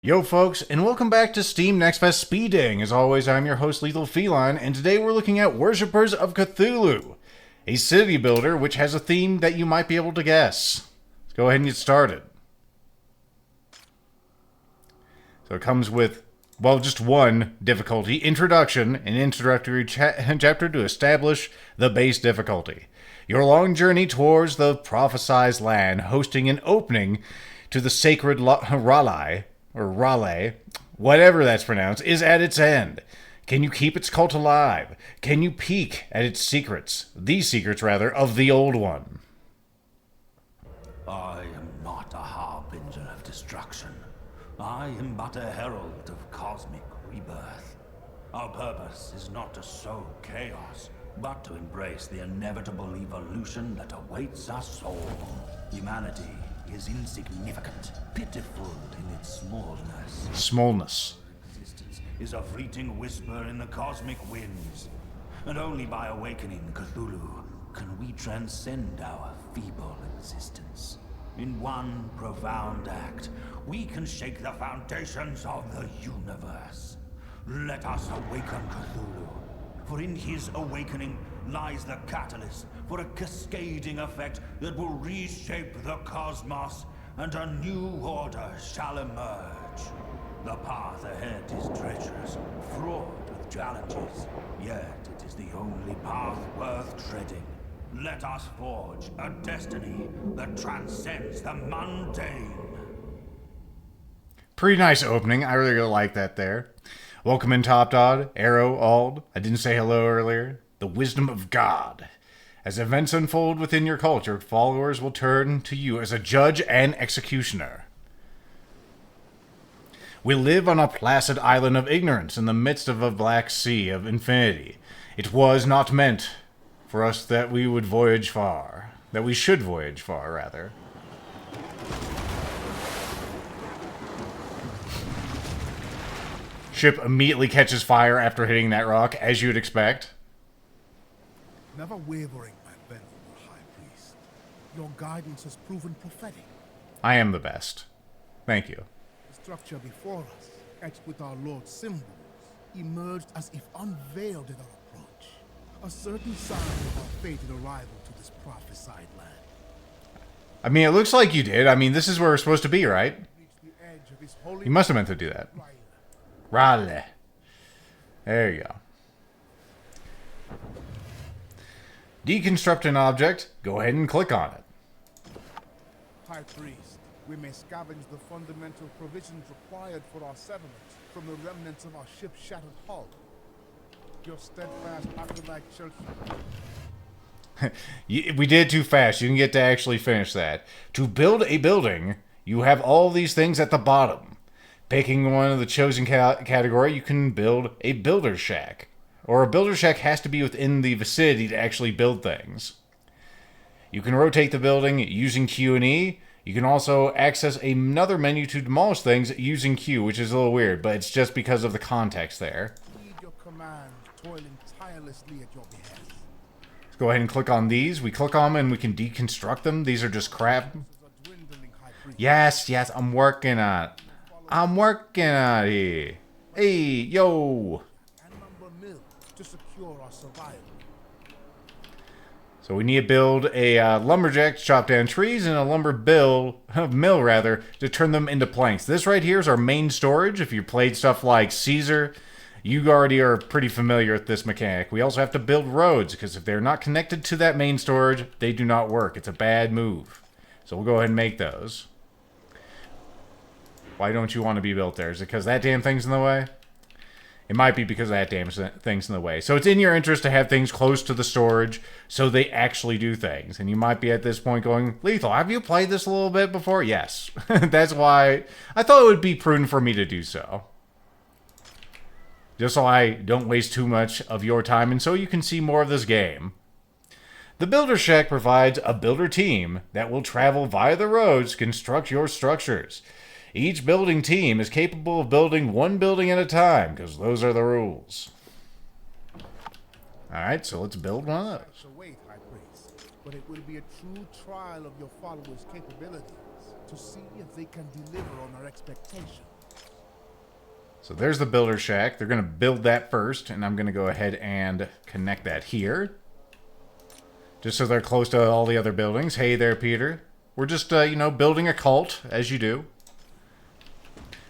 Yo folks, and welcome back to Steam Next Best Speed Dating. As always, I'm your host Lethal Feline, and today we're looking at Worshippers of Cthulhu, a city builder which has a theme that you might be able to guess. Let's go ahead and get started. So it comes with, well, just one difficulty, Introduction, an introductory chapter to establish the base difficulty. Your long journey towards the prophesized land, hosting an opening to the sacred Raleigh, or Raleigh, whatever that's pronounced, is at its end. Can you keep its cult alive? Can you peek at its secrets? These secrets, rather, of the old one. I am not a harbinger of destruction. I am but a herald of cosmic rebirth. Our purpose is not to sow chaos, but to embrace the inevitable evolution that awaits us all. Humanity is insignificant, pitiful in its smallness. Smallness. Existence is a fleeting whisper in the cosmic winds. And only by awakening Cthulhu can we transcend our feeble existence. In one profound act, we can shake the foundations of the universe. Let us awaken Cthulhu, for in his awakening lies the catalyst for a cascading effect that will reshape the cosmos, and a new order shall emerge. The path ahead is treacherous, fraught with challenges, yet it is the only path worth treading. Let us forge a destiny that transcends the mundane. Pretty nice opening. I really like that there. Welcome in, Top Dog, Arrow, Ald. I didn't say hello earlier. The wisdom of God. As events unfold within your culture, followers will turn to you as a judge and executioner. We live on a placid island of ignorance in the midst of a black sea of infinity. It was not meant for us that we would voyage far. That we should voyage far, rather. Ship immediately catches fire after hitting that rock, as you'd expect. Never wavering, my venerable High Priest. Your guidance has proven prophetic. I am the best. Thank you. The structure before us, etched with our Lord's symbols, emerged as if unveiled at our approach. A certain sign of our fated arrival to this prophesied land. I mean, it looks like you did. I mean, this is where we're supposed to be, right? Reached the edge of his holy You must have meant to do that. Raleigh. Raleigh. There you go. Deconstruct an object. Go ahead and click on it. High Priest, we may scavenge the fundamental provisions required for our settlement from the remnants of our ship's shattered hull. Your steadfast afterlife church. We did too fast. You didn't get to actually finish that. To build a building, you have all these things at the bottom. Picking one of the chosen category, you can build a builder shack. Or a builder shack has to be within the vicinity to actually build things. You can rotate the building using Q and E. You can also access another menu to demolish things using Q, which is a little weird, but it's just because of the context there. Heed your command, toiling tirelessly at your behest. Let's go ahead and click on these. We click on them and we can deconstruct them. These are just crap. This is a dwindling High Priest. Yes, I'm working on it. I'm working on it. Hey, yo. And number mill to secure our survival. So we need to build a lumberjack to chop down trees and a mill rather, to turn them into planks. This right here is our main storage. If you played stuff like Caesar, you already are pretty familiar with this mechanic. We also have to build roads, because if they're not connected to that main storage, they do not work. It's a bad move. So we'll go ahead and make those. Why don't you want to be built there? Is it because that damn thing's in the way? It might be because that damn thing's in the way. So it's in your interest to have things close to the storage so they actually do things. And you might be at this point going, Lethal, have you played this a little bit before? Yes. That's why I thought it would be prudent for me to do so. Just so I don't waste too much of your time and so you can see more of this game. The Builder Shack provides a builder team that will travel via the roads to construct your structures. Each building team is capable of building one building at a time, because those are the rules. Alright, so let's build one of those. Wait, High Priest, but it will be a true trial of your followers' capabilities to see if they can deliver on our expectations. So there's the builder shack. They're going to build that first, and I'm going to go ahead and connect that here. Just so they're close to all the other buildings. Hey there, Peter. We're just, you know, building a cult, as you do.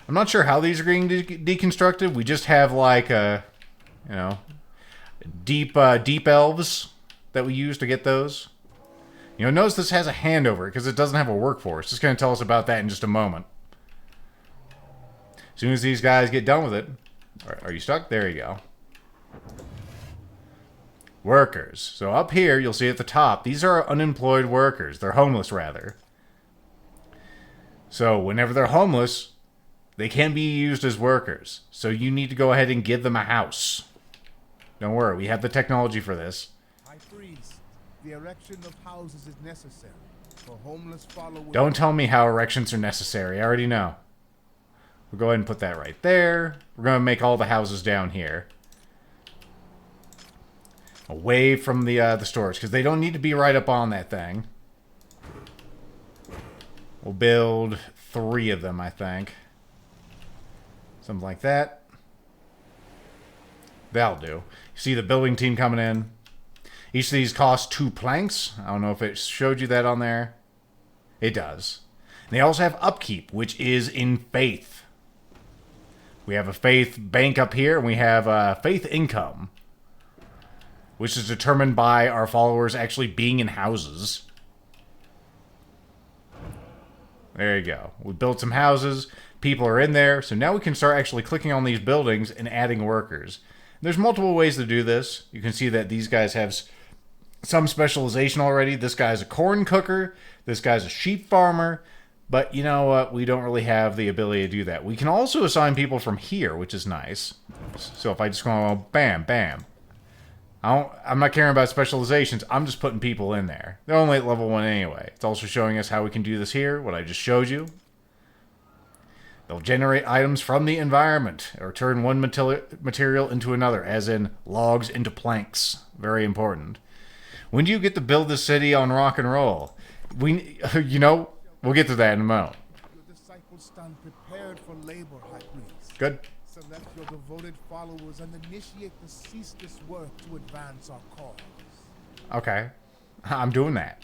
I'm not sure how these are getting deconstructed. We just have, like, you know, deep elves that we use to get those. You know, notice this has a hand over it because it doesn't have a workforce. It's going to tell us about that in just a moment. As soon as these guys get done with it... Are you stuck? There you go. Workers. So up here, you'll see at the top, these are unemployed workers. They're homeless, rather. So whenever they're homeless, they can be used as workers. So you need to go ahead and give them a house. Don't worry, we have the technology for this. High priest, the erection of houses is necessary for homeless followers. Don't tell me how erections are necessary. I already know. We'll go ahead and put that right there. We're going to make all the houses down here. Away from the stores, because they don't need to be right up on that thing. We'll build 3 of them, I think. Something like that. That'll do. See the building team coming in. Each of these costs 2 planks. I don't know if it showed you that on there. It does. And they also have upkeep, which is in faith. We have a faith bank up here, and we have faith income, which is determined by our followers actually being in houses. There you go. We built some houses. People are in there. So now we can start actually clicking on these buildings and adding workers. There's multiple ways to do this. You can see that these guys have some specialization already. This guy's a corn cooker. This guy's a sheep farmer. But you know what? We don't really have the ability to do that. We can also assign people from here, which is nice. So if I just go bam, bam. I'm not caring about specializations. I'm just putting people in there. They're only at level 1 anyway. It's also showing us how we can do this here, what I just showed you. They'll generate items from the environment, or turn one material into another, as in logs into planks. Very important. When do you get to build the city on rock and roll? You know, we'll get to that in a moment. Your disciples stand prepared for labor, High Priest. Good. Select your devoted followers and initiate the ceaseless work to advance our cause. Okay. I'm doing that.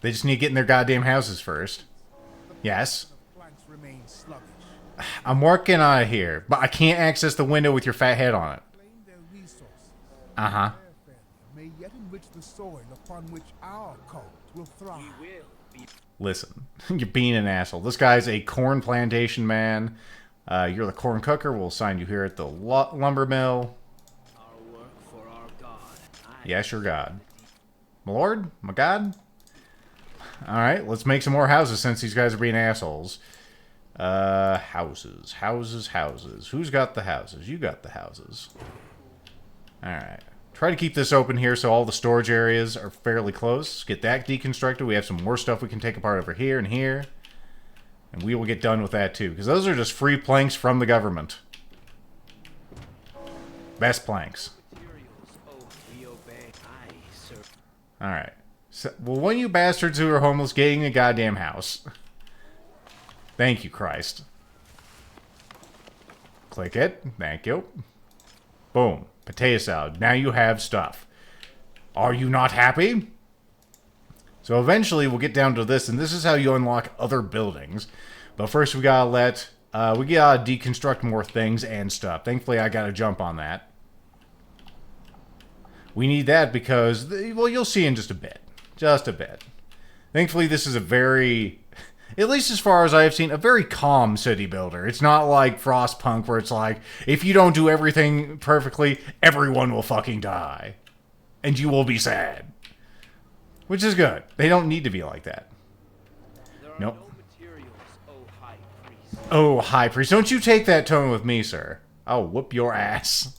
They just need to get in their goddamn houses first. Yes. The planks remain sluggish. I'm working on it here, but I can't access the window with your fat head on it. Claim their resources. Uh-huh. Their failure may yet enrich the soil upon which our cult will thrive. Listen, you're being an asshole. This guy's a corn plantation man. You're the corn cooker. We'll assign you here at the lumber mill. Our work for our God. Yes, your God. My lord? My God? Alright, let's make some more houses since these guys are being assholes. Houses. Who's got the houses? You got the houses. Alright. Try to keep this open here so all the storage areas are fairly close. Get that deconstructed. We have some more stuff we can take apart over here and here. And we will get done with that too, because those are just free planks from the government. Best planks. Alright. So, well, one of you bastards who are homeless getting a goddamn house. Thank you, Christ. Click it. Thank you. Boom. Potato salad. Now you have stuff. Are you not happy? So eventually we'll get down to this, and this is how you unlock other buildings. But first we gotta deconstruct more things and stuff. Thankfully I got a jump on that. We need that because, well, you'll see in just a bit. Just a bit. Thankfully this is a very, at least as far as I have seen, a very calm city builder. It's not like Frostpunk where it's like, if you don't do everything perfectly, everyone will fucking die. And you will be sad. Which is good. They don't need to be like that. Nope. No materials, High Priest. Oh, High Priest. Don't you take that tone with me, sir. I'll whoop your ass.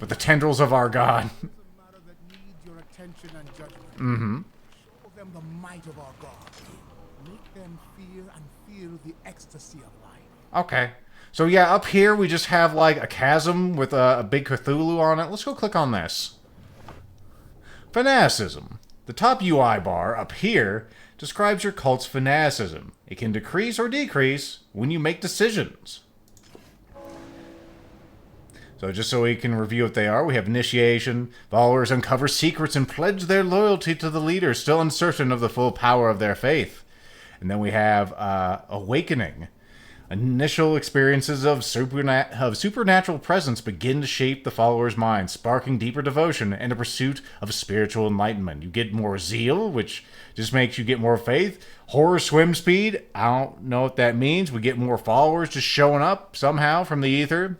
With the tendrils of our God. It's a matter that needs your attention and judgment. Mm-hmm. Show them the might of our God. Make them fear and feel the ecstasy of life. Okay. So yeah, up here we just have like a chasm with a big Cthulhu on it. Let's go click on this. Fanaticism. The top UI bar up here describes your cult's fanaticism. It can decrease or decrease when you make decisions. So just so we can review what they are, we have initiation. Followers uncover secrets and pledge their loyalty to the leader, still uncertain of the full power of their faith. And then we have awakening. Initial experiences of supernatural presence begin to shape the follower's mind, sparking deeper devotion and a pursuit of spiritual enlightenment. You get more zeal, which just makes you get more faith. Horror swim speed, I don't know what that means. We get more followers just showing up somehow from the ether.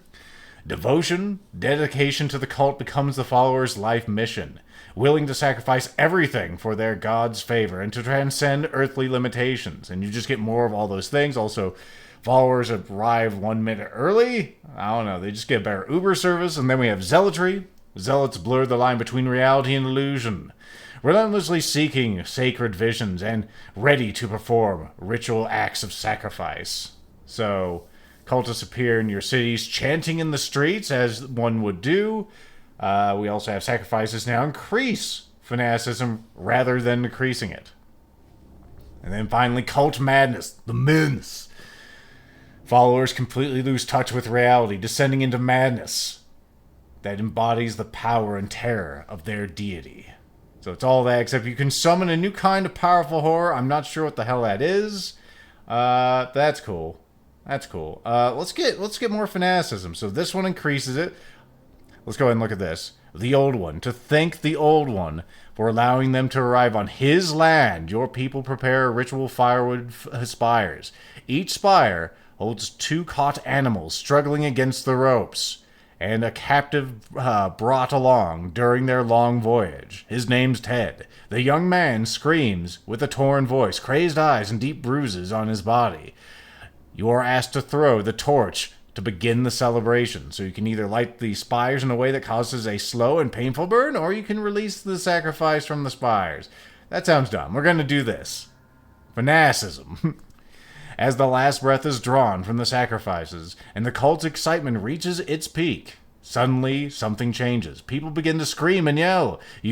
Devotion, dedication to the cult becomes the follower's life mission, willing to sacrifice everything for their god's favor and to transcend earthly limitations. And you just get more of all those things. Also, followers arrive 1 minute early. I don't know, they just get better Uber service. And then we have zealotry. Zealots blur the line between reality and illusion, relentlessly seeking sacred visions and ready to perform ritual acts of sacrifice. So cultists appear in your cities chanting in the streets, as one would do. We also have sacrifices now increase fanaticism rather than decreasing it. And then finally, cult madness, the menace. Followers completely lose touch with reality, descending into madness that embodies the power and terror of their deity. So it's all that, except you can summon a new kind of powerful horror. I'm not sure what the hell that is. That's cool. That's cool. Let's get more fanaticism. So this one increases it. Let's go ahead and look at this. The Old One. To thank the Old One for allowing them to arrive on his land, your people prepare ritual firewood spires. Each spire holds 2 caught animals struggling against the ropes, and a captive brought along during their long voyage. His name's Ted. The young man screams with a torn voice, crazed eyes, and deep bruises on his body. You are asked to throw the torch to begin the celebration. So you can either light the spires in a way that causes a slow and painful burn, or you can release the sacrifice from the spires. That sounds dumb. We're going to do this. Fanaticism. As the last breath is drawn from the sacrifices, and the cult's excitement reaches its peak, suddenly something changes. People begin to scream and yell. See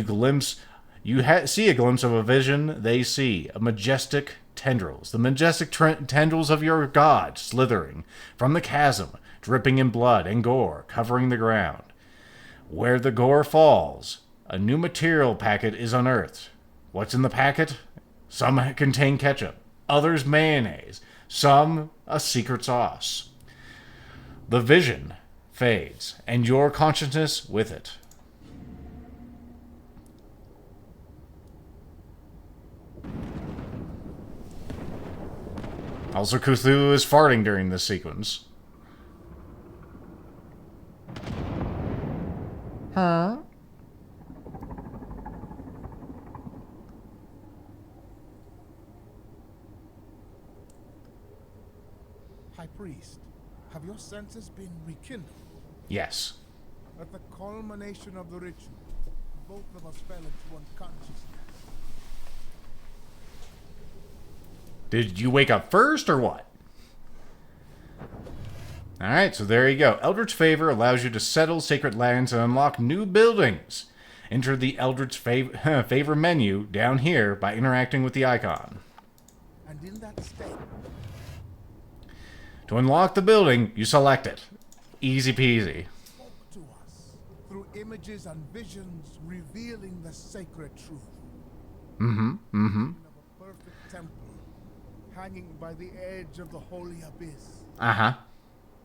a glimpse of a vision they see, a majestic tendrils, the majestic tendrils of your god slithering from the chasm, dripping in blood and gore, covering the ground. Where the gore falls, a new material packet is unearthed. What's in the packet? Some contain ketchup, others mayonnaise, some a secret sauce. The vision fades, and your consciousness with it. Also, Cthulhu is farting during this sequence. Huh? High Priest, have your senses been rekindled? Yes. At the culmination of the ritual, both of us fell into unconsciousness. Did you wake up first, or what? Alright, so there you go. Eldritch Favor allows you to settle sacred lands and unlock new buildings. Enter the Eldritch Favor menu down here by interacting with the icon. And in that state, to unlock the building, you select it. Easy peasy. spoke to us through images and visions revealing the sacred truth. Mm-hmm. Of a perfect temple hanging by the edge of the holy abyss. Uh-huh.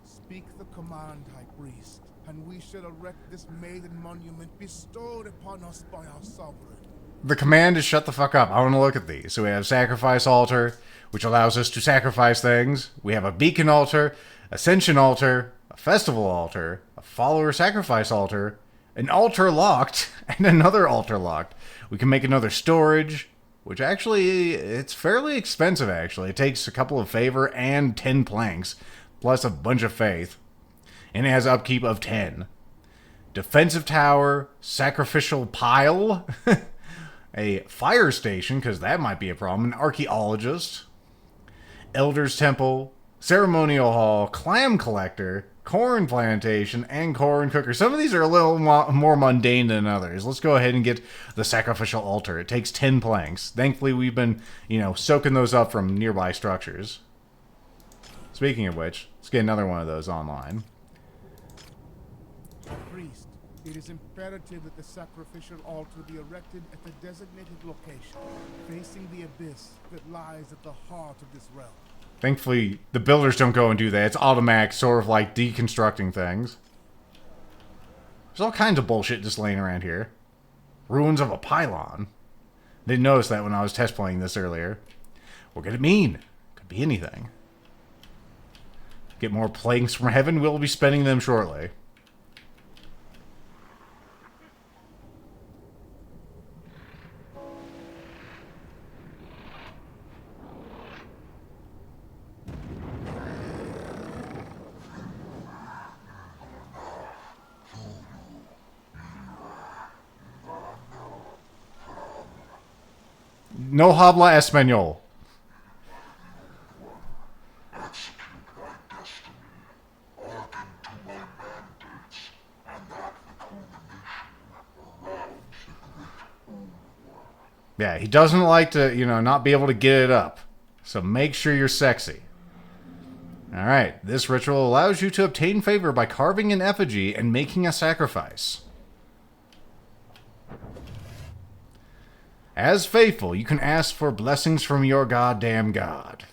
Speak the command, High Priest, and we shall erect this maiden monument bestowed upon us by our sovereign. The command is shut the fuck up. I want to look at these. So we have Sacrifice Altar, which allows us to sacrifice things. We have a Beacon Altar, Ascension Altar, a Festival Altar, a Follower Sacrifice Altar, an Altar Locked, and another Altar Locked. We can make another storage, which actually, it's fairly expensive, actually. It takes a couple of favor and 10 planks, plus a bunch of faith. And it has upkeep of 10. Defensive Tower, Sacrificial Pile, a Fire Station, because that might be a problem, an Archaeologist, Elder's Temple, Ceremonial Hall, Clam Collector, Corn Plantation, and Corn Cooker. Some of these are a little more mundane than others. Let's go ahead and get the Sacrificial Altar. It takes 10 planks. Thankfully, we've been, soaking those up from nearby structures. Speaking of which, let's get another one of those online. Priest, it is imperative that the sacrificial altar be erected at the designated location, facing the abyss that lies at the heart of this realm. Thankfully, the builders don't go and do that. It's automatic, sort of like deconstructing things. There's all kinds of bullshit just laying around here. Ruins of a pylon. Didn't notice that when I was test playing this earlier. What could it mean? Could be anything. Get more planks from heaven. We'll be spending them shortly. No habla español. Yeah, he doesn't like to, not be able to get it up. So make sure you're sexy. Alright, this ritual allows you to obtain favor by carving an effigy and making a sacrifice. As faithful, you can ask for blessings from your goddamn god.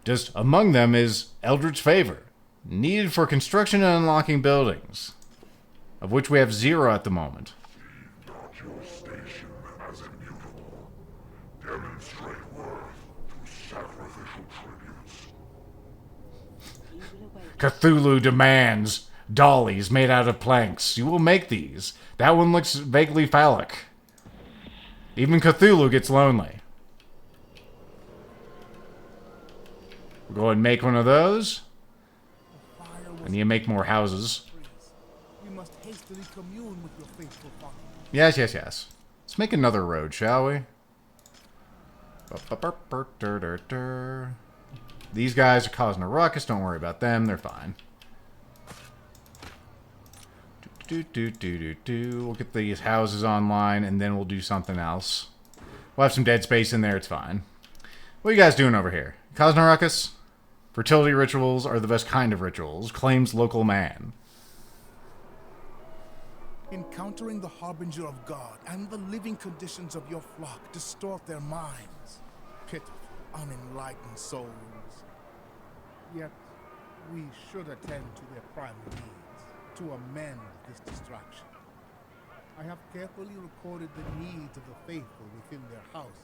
Just among them is Eldritch Favor, needed for construction and unlocking buildings, of which we have 0 at the moment. Not your station as immutable. Demonstrate worth through sacrificial tributes. Cthulhu demands dollies made out of planks. You will make these. That one looks vaguely phallic. Even Cthulhu gets lonely. We'll go ahead and make one of those. I need to make more houses. You must hastily commune with your faithful father. Yes. Let's make another road, shall we? These guys are causing a ruckus. Don't worry about them. They're fine. We'll get these houses online, and then we'll do something else. We'll have some dead space in there. It's fine. What are you guys doing over here? Causing a ruckus? Fertility rituals are the best kind of rituals, claims local man. Encountering the harbinger of God and the living conditions of your flock distort their minds. Pitiful, unenlightened souls. Yet, we should attend to their primary needs, to amend this distraction. I have carefully recorded the needs of the faithful within their houses,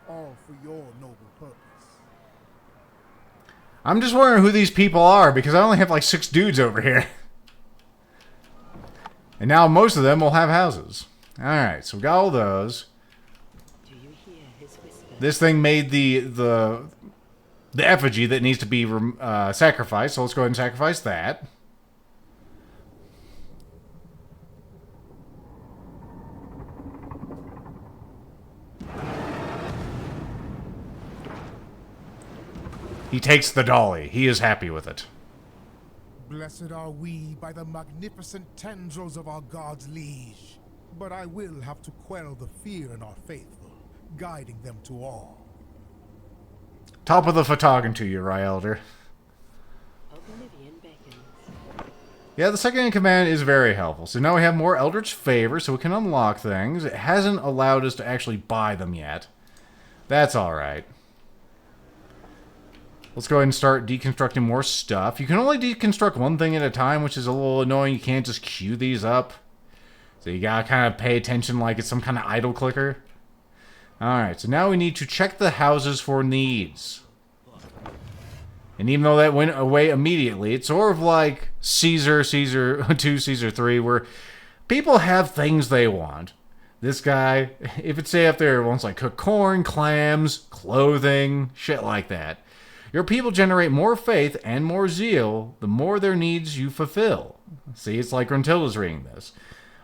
all for your noble purpose. I'm just wondering who these people are, because I only have like 6 dudes over here. And now most of them will have houses. Alright, so we got all those. Do you hear his whisper? This thing made the effigy that needs to be sacrificed, so let's go ahead and sacrifice that. He takes the dolly. He is happy with it. Blessed are we by the magnificent tendrils of our God's liege. But I will have to quell the fear in our faithful, guiding them to all. Top of the photoggon to you, Ryelder. Oblivion beckons. Yeah, the second in command is very helpful. So now we have more Eldritch Favor, so we can unlock things. It hasn't allowed us to actually buy them yet. That's alright. Let's go ahead and start deconstructing more stuff. You can only deconstruct one thing at a time, which is a little annoying. You can't just queue these up. So you gotta kind of pay attention like it's some kind of idle clicker. Alright, so now we need to check the houses for needs. And even though that went away immediately, it's sort of like Caesar 2, Caesar 3, where people have things they want. This guy, if it's say up there, wants like cooked corn, clams, clothing, shit like that. Your people generate more faith and more zeal the more their needs you fulfill. See, it's like Gruntilda's reading this.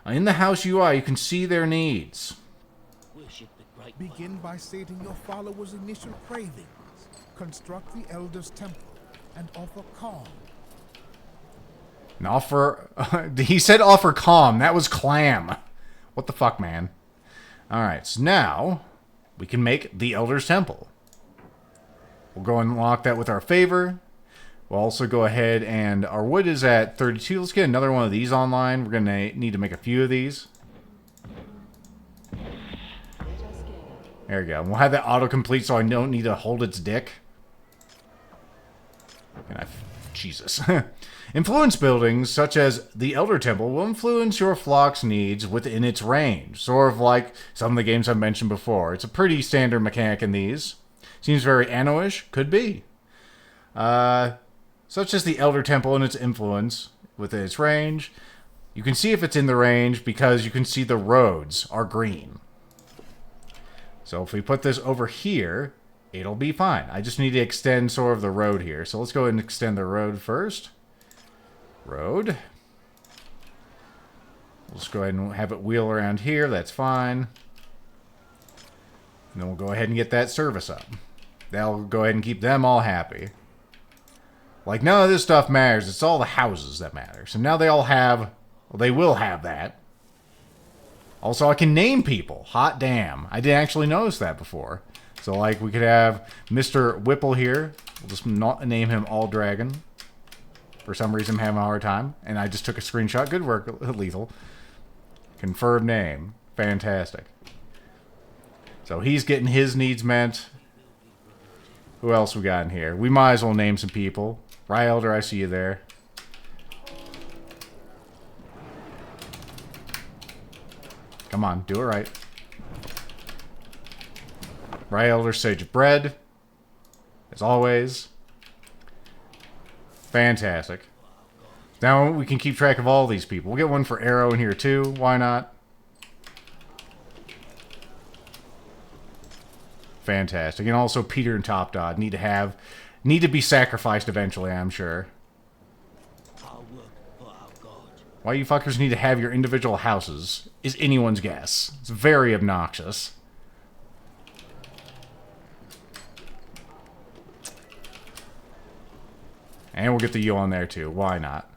In the house UI, you can see their needs. Worship the great Begin by sating your followers' initial cravings. Construct the Elder's Temple and offer calm. And offer... he said offer calm. That was clam. What the fuck, man? Alright, so now we can make the Elder's Temple. We'll go and unlock that with our favor. We'll also go ahead and our wood is at 32. Let's get another one of these online. We're going to need to make a few of these. There we go. We'll have that autocomplete so I don't need to hold its dick. Jesus. Influence buildings, such as the Elder Temple, will influence your flock's needs within its range. Sort of like some of the games I've mentioned before. It's a pretty standard mechanic in these. Seems very Anno-ish. Could be. Such as the Elder Temple and its influence within its range. You can see if it's in the range because you can see the roads are green. So if we put this over here, it'll be fine. I just need to extend sort of the road here. So let's go ahead and extend the road first. Road. Let's go ahead and have it wheel around here. That's fine. And then we'll go ahead and get that service up. That'll go ahead and keep them all happy. Like, none of this stuff matters. It's all the houses that matter. So now they all have... Well, they will have that. Also, I can name people. Hot damn. I didn't actually notice that before. So, like, we could have Mr. Whipple here. We'll just not name him All Dragon. For some reason, I'm having a hard time. And I just took a screenshot. Good work, Lethal. Confirmed name. Fantastic. So, he's getting his needs met. Who else we got in here? We might as well name some people. Rye Elder, I see you there. Come on, do it right. Rye Elder, Sage of Bread. As always. Fantastic. Now we can keep track of all these people. We'll get one for Arrow in here too. Why not? Fantastic. And also Peter and Top Dog need to be sacrificed eventually, I'm sure. Why you fuckers need to have your individual houses is anyone's guess. It's very obnoxious. And we'll get the U on there too. Why not?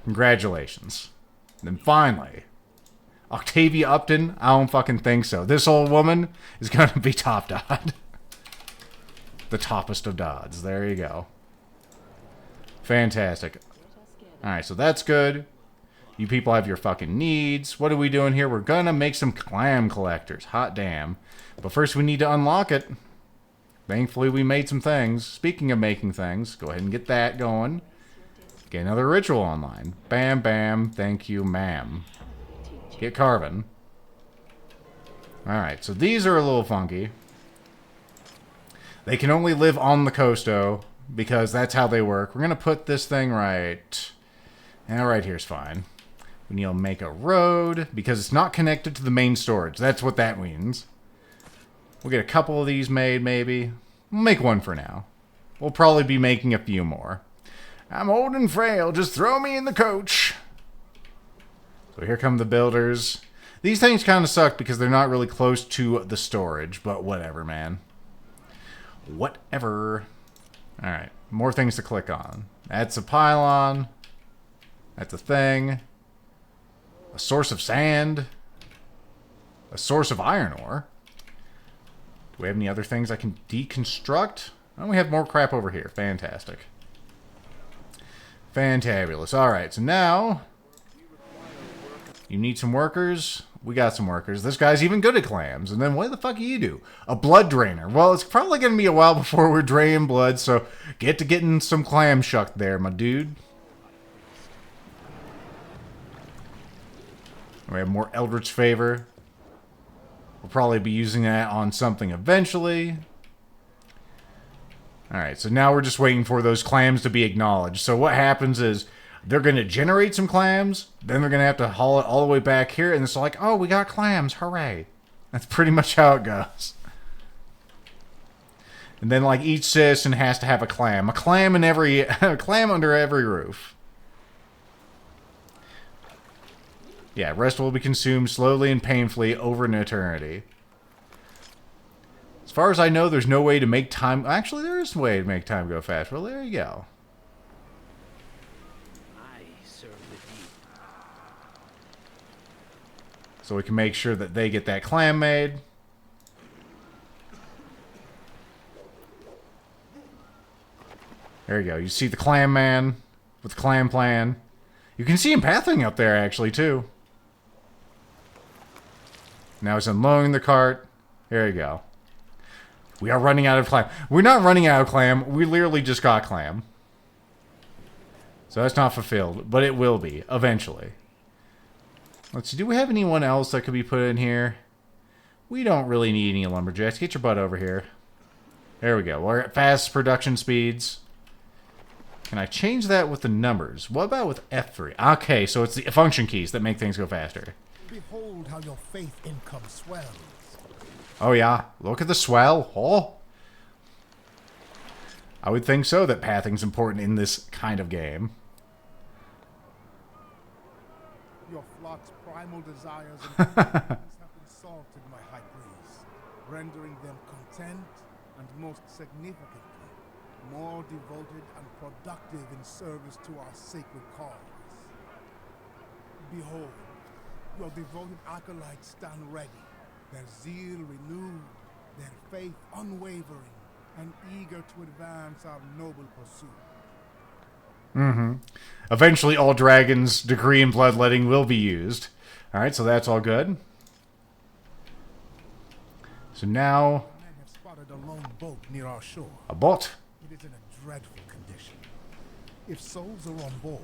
Congratulations. And then finally, Octavia Upton? I don't fucking think so. This old woman is going to be Top Dod. The toppest of Dods. There you go. Fantastic. Alright, so that's good. You people have your fucking needs. What are we doing here? We're gonna make some clam collectors. Hot damn. But first we need to unlock it. Thankfully we made some things. Speaking of making things, go ahead and get that going. Get another ritual online. Bam, bam. Thank you, ma'am. Get carving. Alright, so these are a little funky. They can only live on the coasto because that's how they work. We're going to put this thing right... And right here's fine. We need to make a road because it's not connected to the main storage. That's what that means. We'll get a couple of these made, maybe. We'll make one for now. We'll probably be making a few more. I'm old and frail. Just throw me in the coach. So here come the builders. These things kind of suck because they're not really close to the storage. But whatever, man. Whatever. Alright. More things to click on. That's a pylon. That's a thing. A source of sand. A source of iron ore. Do we have any other things I can deconstruct? Oh, we have more crap over here. Fantastic. Fantabulous. Alright, so now... You need some workers? We got some workers. This guy's even good at clams. And then what the fuck do you do? A blood drainer. Well, it's probably going to be a while before we're draining blood, so get to getting some clam shucked there, my dude. We have more Eldritch Favor. We'll probably be using that on something eventually. Alright, so now we're just waiting for those clams to be acknowledged. So what happens is, they're going to generate some clams, then they're going to have to haul it all the way back here, and it's like, oh, we got clams, hooray. That's pretty much how it goes. And then, like, each citizen has to have a clam. A clam in every... a clam under every roof. Yeah, rest will be consumed slowly and painfully over an eternity. As far as I know, there's no way to make time... Actually, there is a way to make time go fast. Well, there you go. I serve with you. So we can make sure that they get that clam made. There you go. You see the clam man with the clam plan. You can see him pathing up there, actually, too. Now he's unloading the cart. There you go. We are running out of clam. We're not running out of clam. We literally just got clam. So that's not fulfilled, but it will be, eventually. Let's see, do we have anyone else that could be put in here? We don't really need any lumberjacks. Get your butt over here. There we go. We're at fast production speeds. Can I change that with the numbers? What about with F3? Okay, so it's the function keys that make things go faster. Behold how your faith income swells. Oh yeah, look at the swell. Oh. I would think so, that pathing's important in this kind of game. Your flock's primal desires and feelings have been salted, my high priest, rendering them content and, most significantly, more devoted and productive in service to our sacred cause. Behold, your devoted acolytes stand ready, their zeal renewed, their faith unwavering, and eager to advance our noble pursuit. Eventually, all dragons' decree and bloodletting will be used. Alright, so that's all good. So now... Men have spotted a lone boat near our shore. a boat. It is in a dreadful condition. If souls are on board,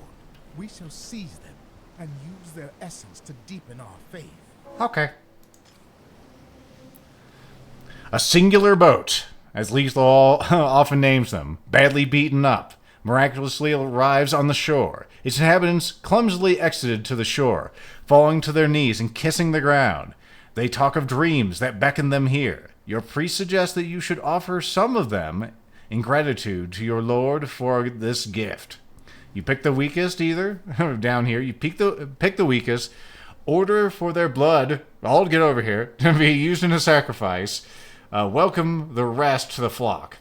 we shall seize them and use their essence to deepen our faith. Okay. A singular boat, as Lethal often names them, badly beaten up, miraculously arrives on the shore. Its inhabitants clumsily exited to the shore, falling to their knees and kissing the ground. They talk of dreams that beckon them here. Your priest suggests that you should offer some of them in gratitude to your lord for this gift. You pick the weakest, either down here. You pick the weakest. Order for their blood. I'll get over here to be used in a sacrifice. Welcome the rest to the flock,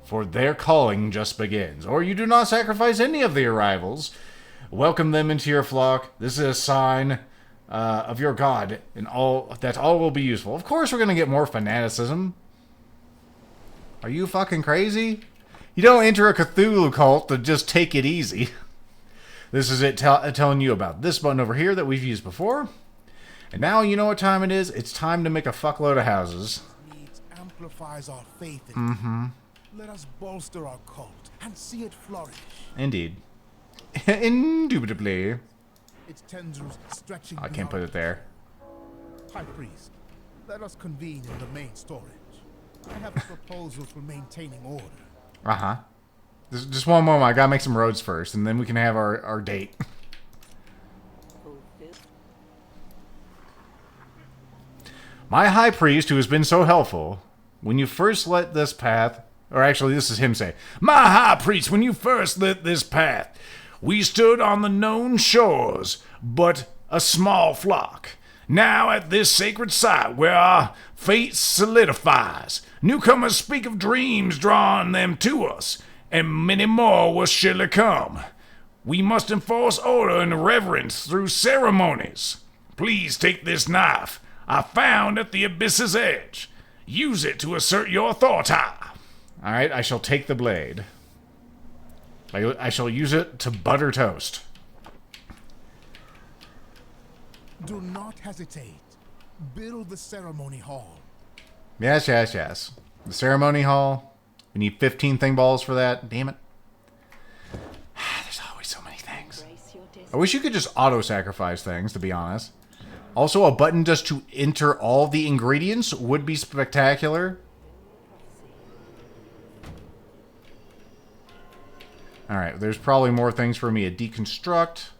for their calling just begins. Or you do not sacrifice any of the arrivals. Welcome them into your flock. This is a sign of your God, and all will be useful. Of course, we're gonna get more fanaticism. Are you fucking crazy? You don't enter a Cthulhu cult to just take it easy. This is it telling you about this button over here that we've used before. And now you know what time it is. It's time to make a fuckload of houses. Needs amplifies our faith in Let us bolster our cult and see it flourish. Indeed. Indubitably. Its tendrils stretching I can't put beyond. it there. High priest, let us convene in the main storage. I have a proposal for maintaining order. Uh-huh. Just one moment. I gotta make some roads first, and then we can have our date. My high priest, who has been so helpful, when you first lit this path... Or actually, this is him saying, my high priest, when you first lit this path, we stood on the known shores, but a small flock. Now at this sacred site where our fate solidifies, newcomers speak of dreams drawing them to us, and many more will surely come. We must enforce order and reverence through ceremonies. Please take this knife I found at the abyss's edge. Use it to assert your authority. Alright, I shall take the blade. I shall use it to butter toast. Do not hesitate. Build the ceremony hall. Yes, yes, yes. The ceremony hall. We need 15 thing balls for that. Damn it. There's always so many things. I wish you could just auto-sacrifice things, to be honest. Also, a button just to enter all the ingredients would be spectacular. Alright, there's probably more things for me to deconstruct.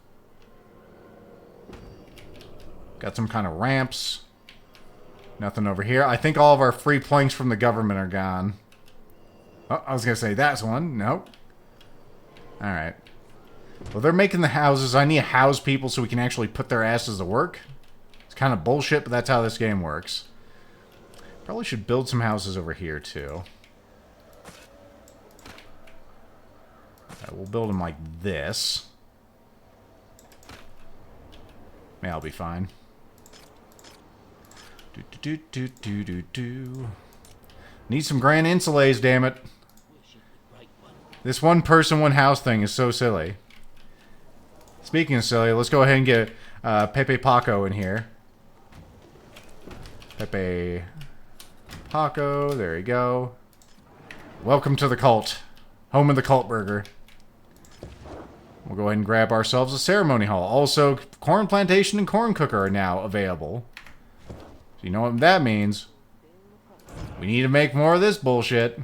Got some kind of ramps. Nothing over here. I think all of our free planks from the government are gone. Oh, I was going to say that's one. Nope. Alright. Well, they're making the houses. I need to house people so we can actually put their asses to work. It's kind of bullshit, but that's how this game works. Probably should build some houses over here, too. We'll build them like this. Yeah, I'll be fine. Need some grand insulays, damn it. This one person, one house thing is so silly. Speaking of silly, let's go ahead and get Pepe Paco in here. Pepe Paco, there you go. Welcome to the cult. Home of the cult burger. We'll go ahead and grab ourselves a ceremony hall. Also, corn plantation and corn cooker are now available. So you know what that means. We need to make more of this bullshit.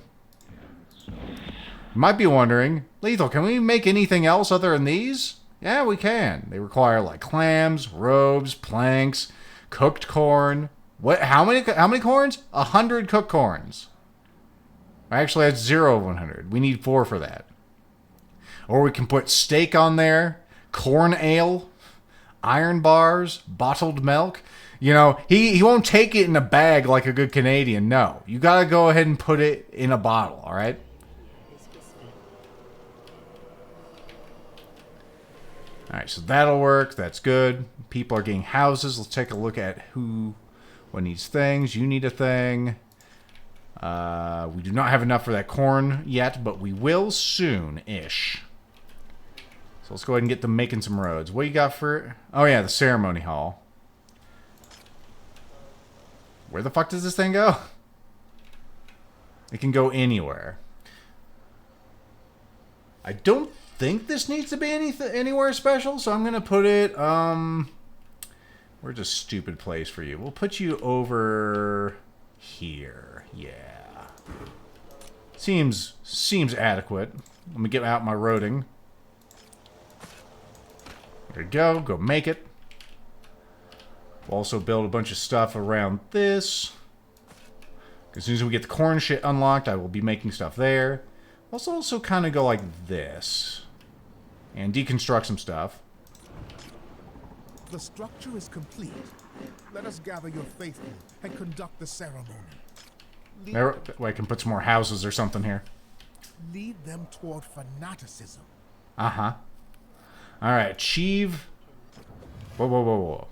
You might be wondering, Lethal, can we make anything else other than these? Yeah, we can. They require like clams, robes, planks, cooked corn. What? How many corns? 100 cooked corns. Actually, that's 0 of 100. We need 4 for that. Or we can put steak on there, corn ale, iron bars, bottled milk. You know, he won't take it in a bag like a good Canadian. No, you gotta go ahead and put it in a bottle. All right. All right, so that'll work. That's good. People are getting houses. Let's take a look at what needs things. You need a thing. We do not have enough for that corn yet, but we will soon-ish. So let's go ahead and get them making some roads. What you got for... Oh, yeah, the ceremony hall. Where the fuck does this thing go? It can go anywhere. I don't think this needs to be anywhere special, so I'm going to put it... Where's a stupid place for you? We'll put you over here. Yeah. Seems adequate. Let me get out my roading. There you go. Go make it. We'll also build a bunch of stuff around this. As soon as we get the corn shit unlocked, I will be making stuff there. Let's also kind of go like this. And deconstruct some stuff. The structure is complete. Let us gather your faithful and conduct the ceremony. I can put some more houses or something here. Lead them toward fanaticism. Uh-huh. Alright, achieve... Whoa.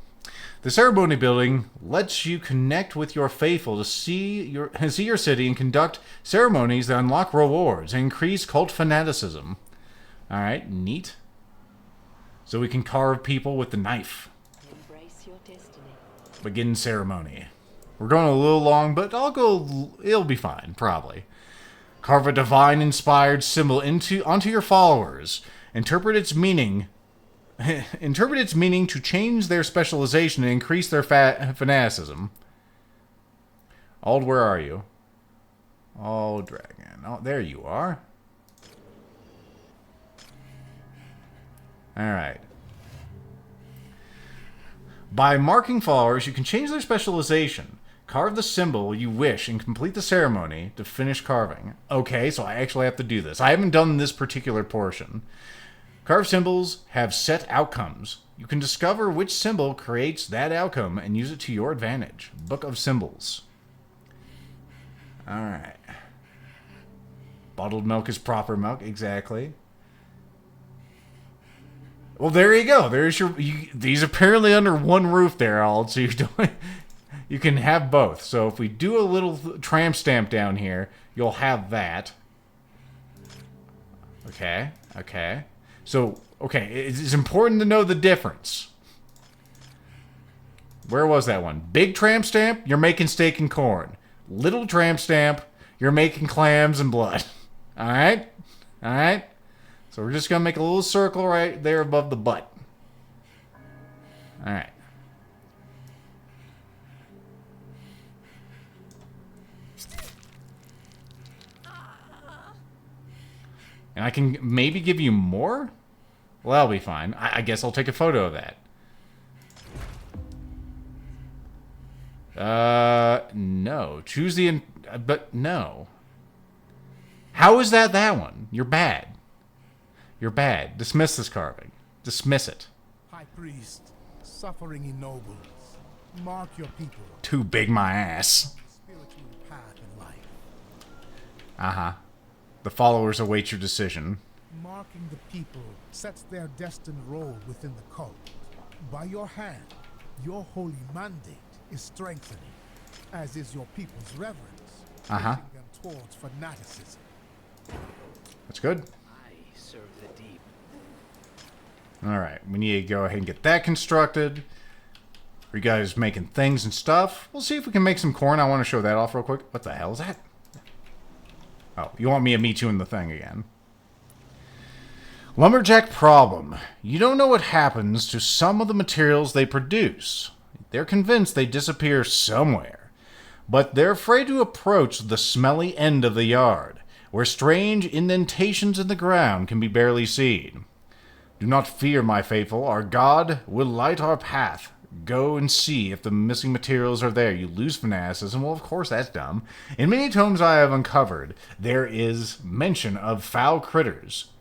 The ceremony building lets you connect with your faithful to see your city and conduct ceremonies that unlock rewards and increase cult fanaticism. Alright, neat. So we can carve people with the knife. Embrace your destiny. Begin ceremony. We're going a little long, but it'll be fine, probably. Carve a divine-inspired symbol onto your followers. Interpret its meaning to change their specialization and increase their fanaticism. Ald, where are you? Oh, dragon. Oh, there you are. Alright. By marking followers, you can change their specialization. Carve the symbol you wish and complete the ceremony to finish carving. Okay, so I actually have to do this. I haven't done this particular portion. Carved symbols have set outcomes. You can discover which symbol creates that outcome and use it to your advantage. Book of Symbols. Alright. Bottled milk is proper milk. Exactly. Well, there you go. There's your... these apparently under one roof there, Ald, so you can have both. So if we do a little tramp stamp down here, you'll have that. Okay. So, okay, it's important to know the difference. Where was that one? Big tramp stamp, you're making steak and corn. Little tramp stamp, you're making clams and blood. Alright? So we're just going to make a little circle right there above the butt. Alright. And I can maybe give you more? Well, that'll be fine. I guess I'll take a photo of that. No. Choose the... but no. How is that one? You're bad. Dismiss this carving. Dismiss it. High priest, suffering ennobles. Mark your people. Too big my ass. Spiritual path in life. Uh-huh. The followers await your decision. Marking the people sets their destined role within the cult. By your hand, your holy mandate is strengthening, as is your people's reverence, Uh-huh. pushing them towards fanaticism. That's good. I serve the deep. Alright, we need to go ahead and get that constructed. Are you guys making things and stuff? We'll see if we can make some corn. I want to show that off real quick. What the hell is that? Oh, you want me to meet you in the thing again. Lumberjack problem. You don't know what happens to some of the materials they produce. They're convinced they disappear somewhere. But they're afraid to approach the smelly end of the yard, where strange indentations in the ground can be barely seen. Do not fear, my faithful. Our God will light our path. Go and see if the missing materials are there. You lose fanaticism. Well, of course, that's dumb. In many tomes I have uncovered, there is mention of foul critters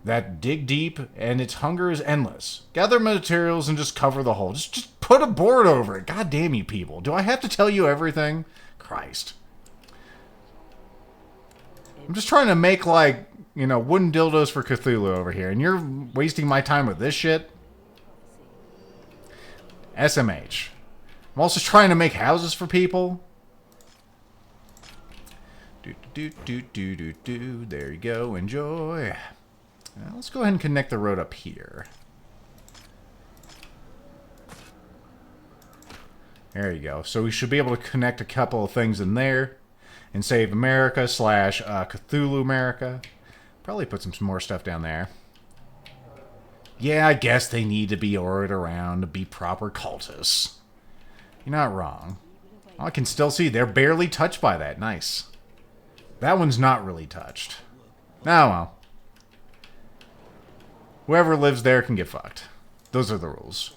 that dig deep, and its hunger is endless. Gather materials and just cover the hole. Just put a board over it. God damn you people. Do I have to tell you everything? Christ. I'm just trying to make, like, you know, wooden dildos for Cthulhu over here, and you're wasting my time with this shit? SMH. I'm also trying to make houses for people. There you go. Enjoy. Now, let's go ahead and connect the road up here. There you go. So we should be able to connect a couple of things in there and save America / Cthulhu America. Probably put some more stuff down there. Yeah, I guess they need to be ordered around to be proper cultists. You're not wrong. Oh, I can still see they're barely touched by that. Nice. That one's not really touched. Oh, well. Whoever lives there can get fucked. Those are the rules.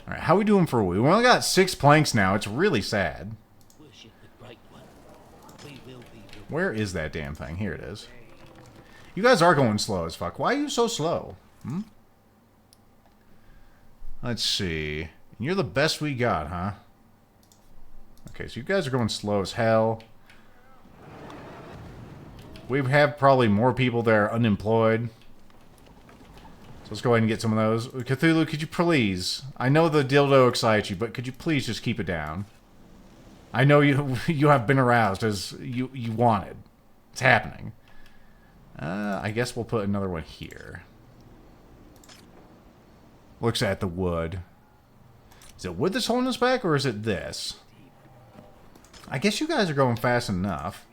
Alright, how we doing for wood? We only got 6 planks now. It's really sad. Worship the bright one. We will be the Where is that damn thing? Here it is. You guys are going slow as fuck. Why are you so slow? Let's see. You're the best we got, huh? Okay, so you guys are going slow as hell. We have probably more people that are unemployed. So let's go ahead and get some of those. Cthulhu, could you please... I know the dildo excites you, but could you please just keep it down? I know you have been aroused as you wanted. It's happening. I guess we'll put another one here. Looks at the wood. Is it wood that's holding us back, or is it this? I guess you guys are going fast enough.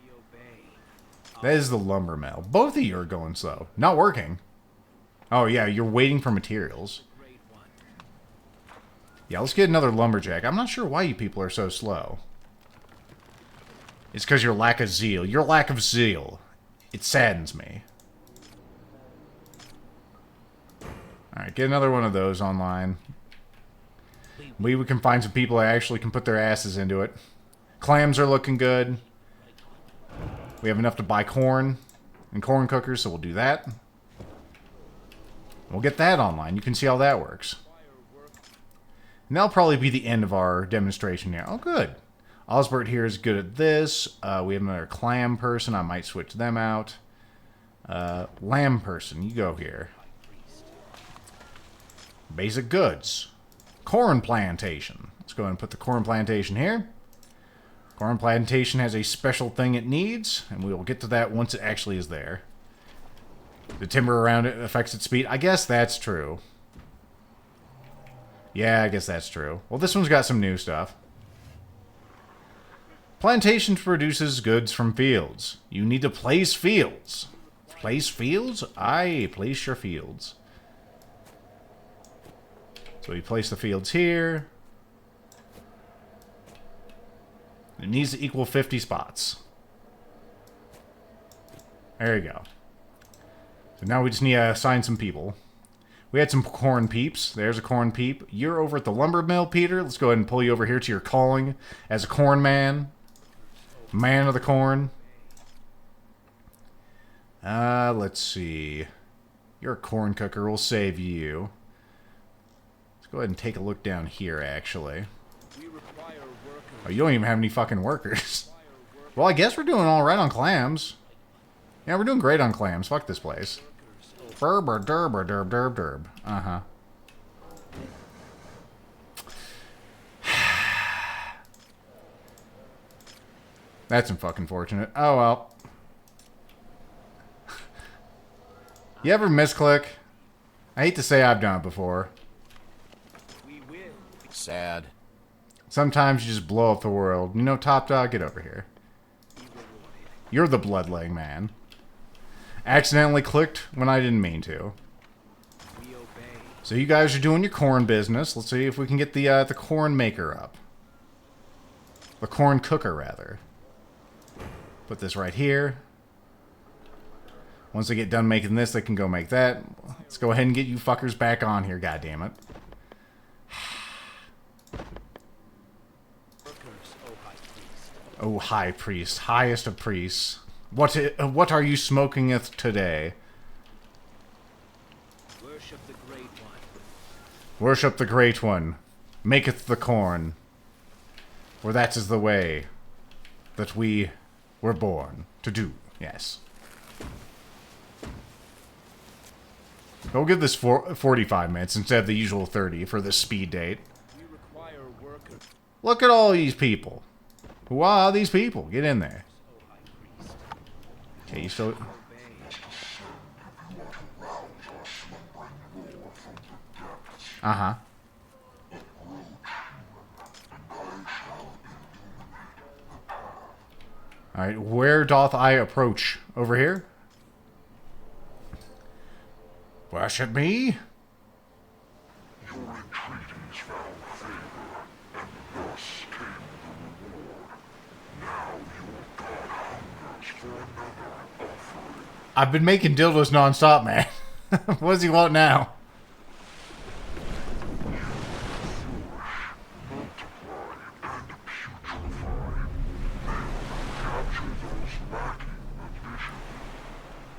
That is the lumber mill. Both of you are going slow. Not working. Oh, yeah, you're waiting for materials. Yeah, let's get another lumberjack. I'm not sure why you people are so slow. It's because your lack of zeal. Your lack of zeal. It saddens me. Alright, get another one of those online. We can find some people that actually can put their asses into it. Clams are looking good. We have enough to buy corn and corn cookers, so we'll do that. We'll get that online. You can see how that works. And that'll probably be the end of our demonstration here. Oh, good. Osbert here is good at this. We have another clam person. I might switch them out. Lamb person, you go here. Basic goods. Corn plantation. Let's go ahead and put the corn plantation here. Corn plantation has a special thing it needs, and we will get to that once it actually is there. The timber around it affects its speed. I guess that's true. Yeah, I guess that's true. Well, this one's got some new stuff. Plantation produces goods from fields. You need to place fields. Place fields? Aye, place your fields. So we place the fields here. It needs to equal 50 spots. There you go. So now we just need to assign some people. We had some corn peeps. There's a corn peep. You're over at the lumber mill, Peter. Let's go ahead and pull you over here to your calling as a corn man. Man of the corn. Let's see. You're a corn cooker. We'll save you. Let's go ahead and take a look down here, actually. Oh, you don't even have any fucking workers. Well, I guess we're doing all right on clams. Yeah, we're doing great on clams. Fuck this place. Burber, derber, derb, derb, derb. Uh-huh. That's fucking fortunate. Oh, well. You ever misclick? I hate to say I've done it before. Sad. Sometimes you just blow up the world. You know, Top Dog, get over here. You're the bloodletting man. Accidentally clicked when I didn't mean to. So you guys are doing your corn business. Let's see if we can get the corn maker up. The corn cooker, rather. Put this right here. Once they get done making this, they can go make that. Let's go ahead and get you fuckers back on here, goddammit. Oh, High Priest. Highest of priests. What are you smoking today? Worship the Great One. Worship the Great One. Maketh the corn. For that is the way that we were born to do. Yes. We'll give this 45 minutes instead of the usual 30 for this speed date. We require workers. Look at all these people. Who are these people? Get in there. Okay, you still... Uh-huh. Alright, where doth I approach? Over here? Worship me? Your entreaties found favor, and thus came the reward. Now your god hungers for another offering. I've been making dildos non-stop, man. What does he want now?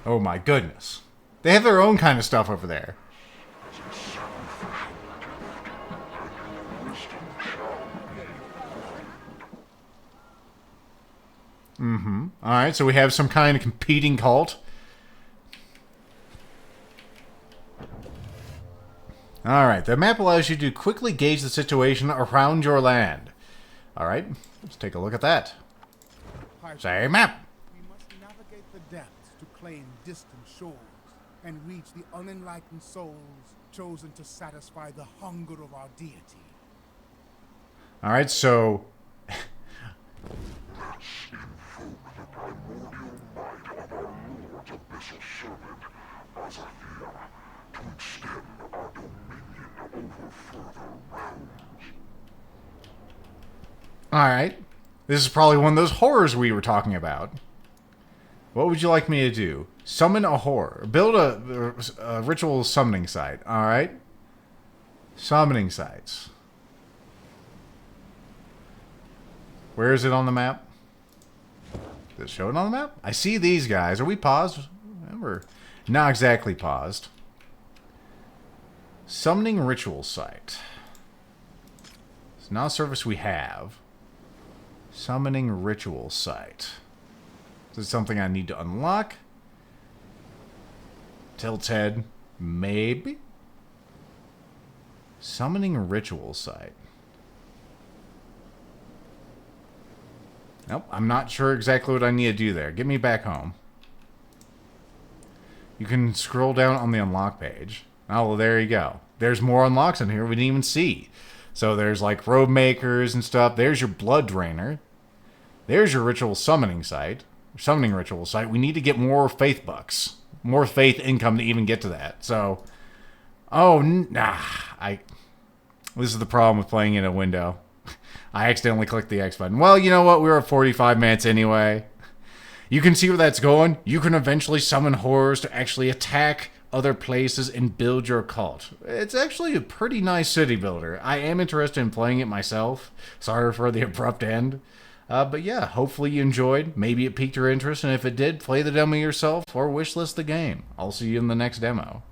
Oh my goodness. They have their own kind of stuff over there. Mm-hmm. Alright, so we have some kind of competing cult. Alright, the map allows you to quickly gauge the situation around your land. Alright, let's take a look at that. Say map! We must navigate the depths to claim distant shores and reach the unenlightened souls chosen to satisfy the hunger of our deity. Alright, so... Alright. This is probably one of those horrors we were talking about. What would you like me to do? Summon a horror. Build a ritual summoning site. Alright. Summoning sites. Where is it on the map? Does it show it on the map? I see these guys. Are we paused? We're not exactly paused. Summoning ritual site. It's not a service we have. Summoning ritual site. Is this something I need to unlock? Tilt head. Maybe? Summoning ritual site. Nope, I'm not sure exactly what I need to do there. Get me back home. You can scroll down on the unlock page. Oh, well, there you go. There's more unlocks in here we didn't even see. So there's like robe makers and stuff. There's your blood drainer. There's your ritual summoning site. Summoning ritual site. We need to get more faith bucks. More faith income to even get to that. So, oh, nah. This is the problem with playing in a window. I accidentally clicked the X button. Well, you know what? We were at 45 minutes anyway. You can see where that's going. You can eventually summon horrors to actually attack other places and build your cult. It's actually a pretty nice city builder. I am interested in playing it myself. Sorry for the abrupt end. But yeah, hopefully you enjoyed. Maybe it piqued your interest, and if it did, play the demo yourself or wishlist the game. I'll see you in the next demo.